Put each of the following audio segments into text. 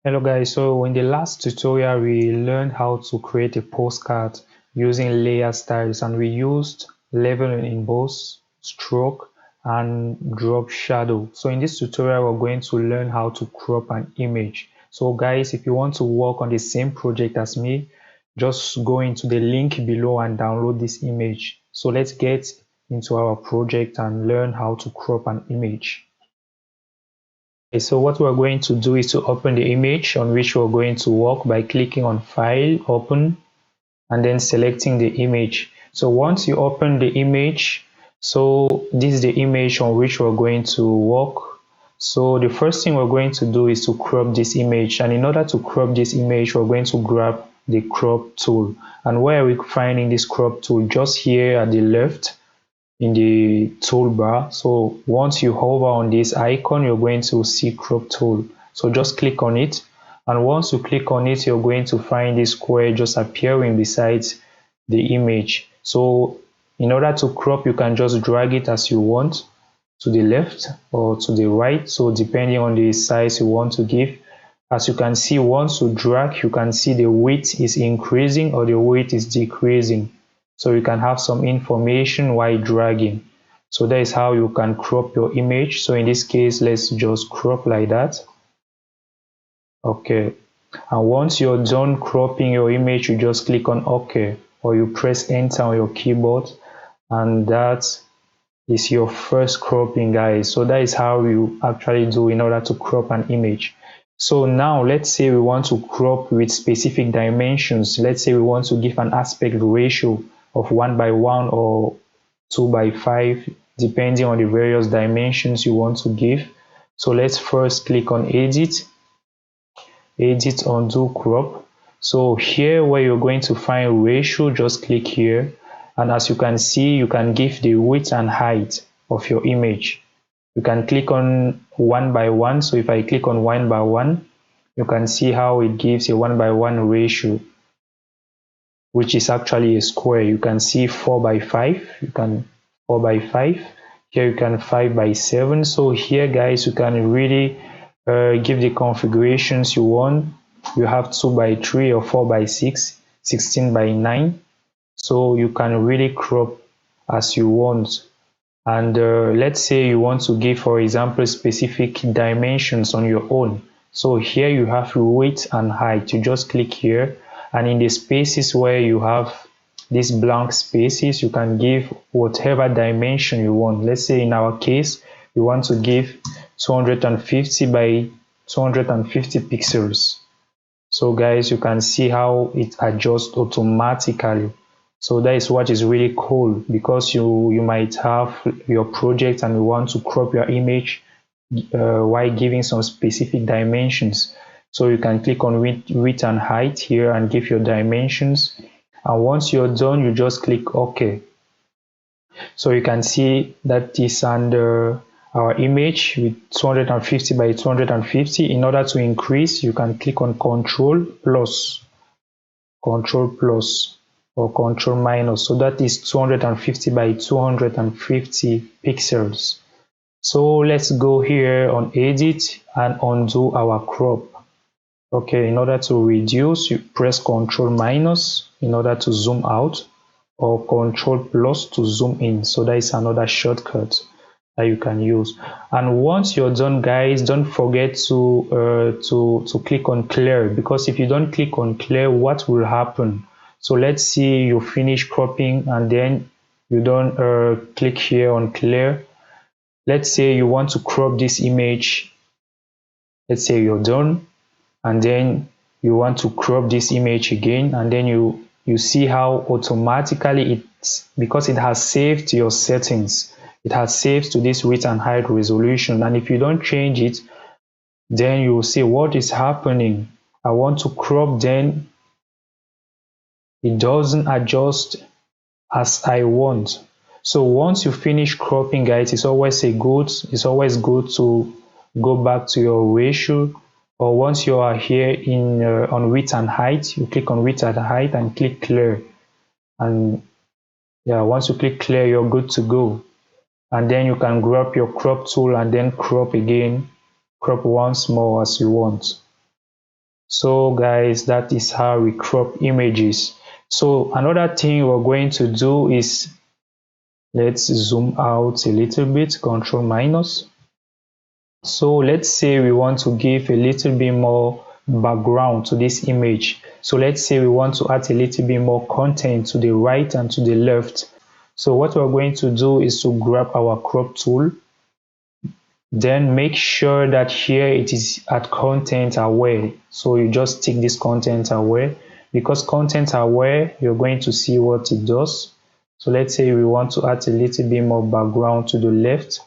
Hello guys, so in the last tutorial we learned how to create a postcard using layer styles, and we used leveling in both stroke and drop shadow. So in this tutorial we're going to learn how to crop an image. So guys, if you want to work on the same project as me, just go into the link below and download this image. So let's get into our project and learn how to crop an image. Okay, so what we're going to do is to open the image on which we're going to work by clicking on File, Open, and then selecting the image. So once you open the image, so this is the image on which we're going to work. So the first thing we're going to do is to crop this image, and in order to crop this image, we're going to grab the crop tool. And where are we finding this crop tool? Just here at the left in the toolbar. So once you hover on this icon, you're going to see crop tool. So just click on it, and once you click on it, you're going to find this square just appearing beside the image. So in order to crop, you can just drag it as you want to the left or to the right, so depending on the size you want to give. As you can see, once you drag, you can see the width is increasing or the width is decreasing, so you can have some information while dragging. So that is how you can crop your image. So in this case, let's just crop like that. Okay, and once you're done cropping your image, you just click on OK, or you press enter on your keyboard, and that is your first cropping, guys. So that is how you actually do in order to crop an image. So now let's say we want to crop with specific dimensions. Let's say we want to give an aspect ratio of 1:1 or 2:5, depending on the various dimensions you want to give. So let's first click on edit, undo crop. So here where you're going to find ratio, just click here, and as you can see, you can give the width and height of your image. You can click on 1:1. So if I click on 1:1, you can see how it gives a 1:1 ratio, which is actually a square. You can see 4:5, you can 4:5. Here you can 5:7. So here, guys, you can really give the configurations you want. You have 2:3 or 4:6, 16:9. So you can really crop as you want. And let's say you want to give, for example, specific dimensions on your own. So here you have width and height. You just click here, and in the spaces where you have these blank spaces, you can give whatever dimension you want. Let's say in our case, we want to give 250 by 250 pixels. So guys, you can see how it adjusts automatically. So that is what is really cool, because you might have your project and you want to crop your image while giving some specific dimensions. So you can click on width and height here and give your dimensions, and once you're done, you just click OK. So you can see that is under our image with 250 by 250. In order to increase, you can click on Control plus or Control minus. So that is 250 by 250 pixels. So let's go here on edit and undo our crop. Okay, in order to reduce, you press Control minus in order to zoom out, or Control plus to zoom in. So that is another shortcut that you can use. And once you're done, guys, don't forget to click on clear, because if you don't click on clear, what will happen? So let's see you finish cropping and then you don't click here on clear. Let's say you want to crop this image. Let's say you're done, and then you want to crop this image again, and then you see how automatically it's, because it has saved your settings, it has saved to this width and height resolution, and if you don't change it, then you will see what is happening. I want to crop, then it doesn't adjust as I want. So once you finish cropping, guys, it's always good to go back to your ratio, or once you are here in on width and height, you click on width and height and click clear, and yeah, once you click clear, you're good to go. And then you can grab your crop tool and then crop again, crop once more as you want. So guys, that is how we crop images. So another thing we're going to do is, let's zoom out a little bit, control minus. So let's say we want to give a little bit more background to this image. So let's say we want to add a little bit more content to the right and to the left. So what we're going to do is to grab our crop tool, then make sure that here it is at content aware. So you just tick this content aware. Because content aware, you're going to see what it does. So let's say we want to add a little bit more background to the left,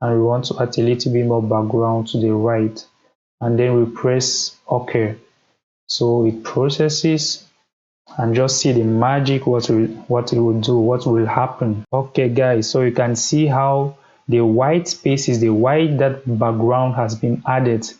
and we want to add a little bit more background to the right, and then we press OK. So it processes, and just see the magic, what it will do, what will happen. Okay guys, so you can see how the white spaces, the white that background has been added.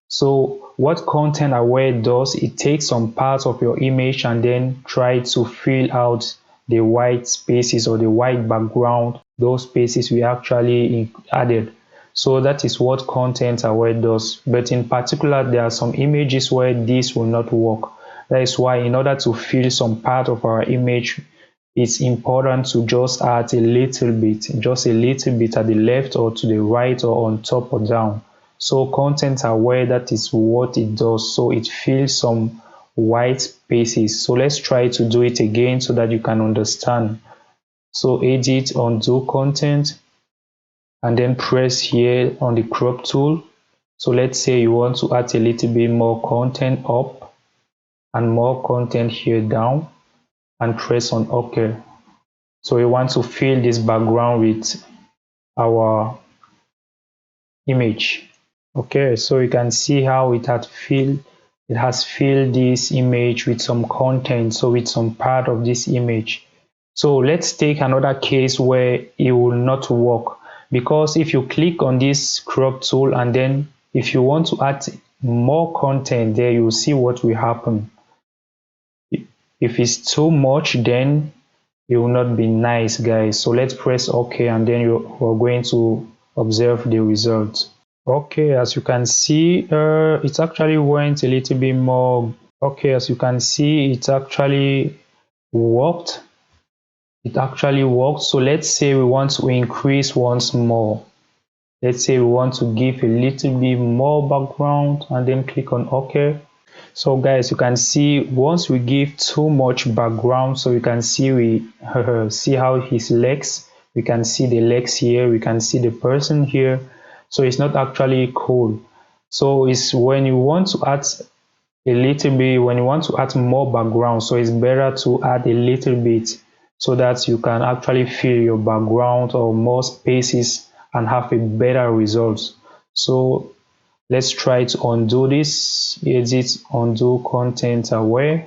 So what content aware does, it takes some parts of your image and then try to fill out the white spaces or the white background, those spaces we actually added. So that is what content aware does. But in particular, there are some images where this will not work. That is why in order to fill some part of our image, it's important to just add a little bit, just a little bit at the left or to the right or on top or down. So content aware, that is what it does. So it fills some white spaces. So let's try to do it again so that you can understand. So edit, undo content, and then press here on the crop tool. So let's say you want to add a little bit more content up and more content here down, and press on OK. So we want to fill this background with our image. Okay, so you can see how it has filled this image with some content, so with some part of this image. So let's take another case where it will not work, because if you click on this crop tool and then if you want to add more content there, you'll see what will happen. If it's too much, then it will not be nice, guys. So let's press OK, and then we're going to observe the result. Okay, as you can see, it actually went a little bit more. Okay, as you can see, it actually worked. It actually worked. So let's say we want to increase once more. Let's say we want to give a little bit more background, and then click on OK. So guys, you can see once we give too much background, so you can see we see how his legs, we can see the legs here, we can see the person here. So it's not actually cool. So it's when you want to add a little bit, when you want to add more background, so it's better to add a little bit so that you can actually fill your background or more spaces and have a better result. So let's try to undo this. Edit, undo content aware.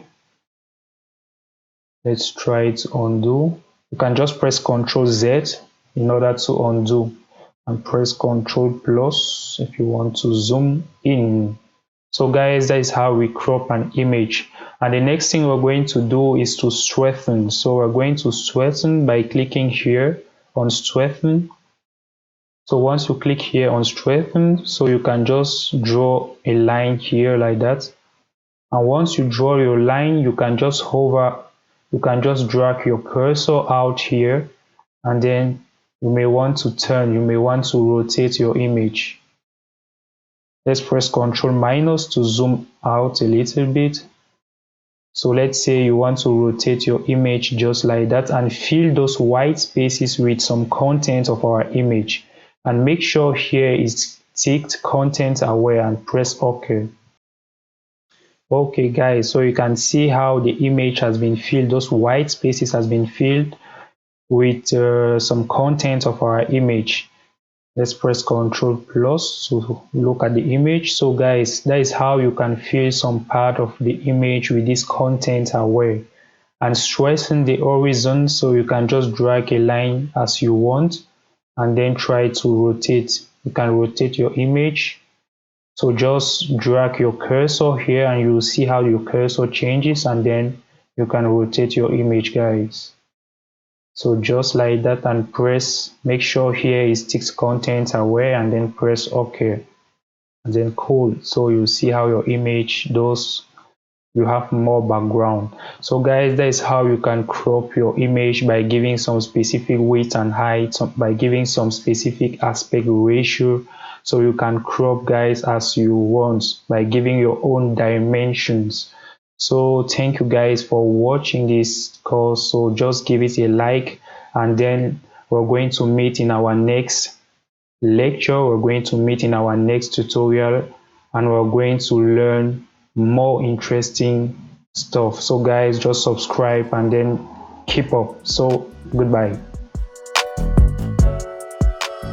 Let's try to undo. You can just press Ctrl Z in order to undo, and press Ctrl plus if you want to zoom in. So guys, that is how we crop an image. And the next thing we're going to do is to strengthen. So we're going to strengthen by clicking here on strengthen. So once you click here on strengthen, so you can just draw a line here like that. And once you draw your line, you can just hover, you can just drag your cursor out here, and then you may want to turn, you may want to rotate your image. Let's press Ctrl minus to zoom out a little bit. So let's say you want to rotate your image just like that and fill those white spaces with some content of our image. And make sure here is ticked content aware and press OK. Okay guys, so you can see how the image has been filled, those white spaces has been filled with some content of our image. Let's press Ctrl plus to look at the image. So guys, that is how you can fill some part of the image with this content aware. And strengthen the horizon, so you can just drag a line as you want and then try to rotate. You can rotate your image. So just drag your cursor here and you'll see how your cursor changes, and then you can rotate your image, guys. So just like that, and press, make sure here is text content aware, and then press OK. and then cold. So you see how your image does, you have more background. So guys, that is how you can crop your image by giving some specific width and height, by giving some specific aspect ratio. So you can crop guys as you want by giving your own dimensions. So thank you guys for watching this course. So just give it a like, and then we're going to meet in our next lecture, we're going to meet in our next tutorial, and we're going to learn more interesting stuff. So guys, just subscribe and then keep up. So goodbye.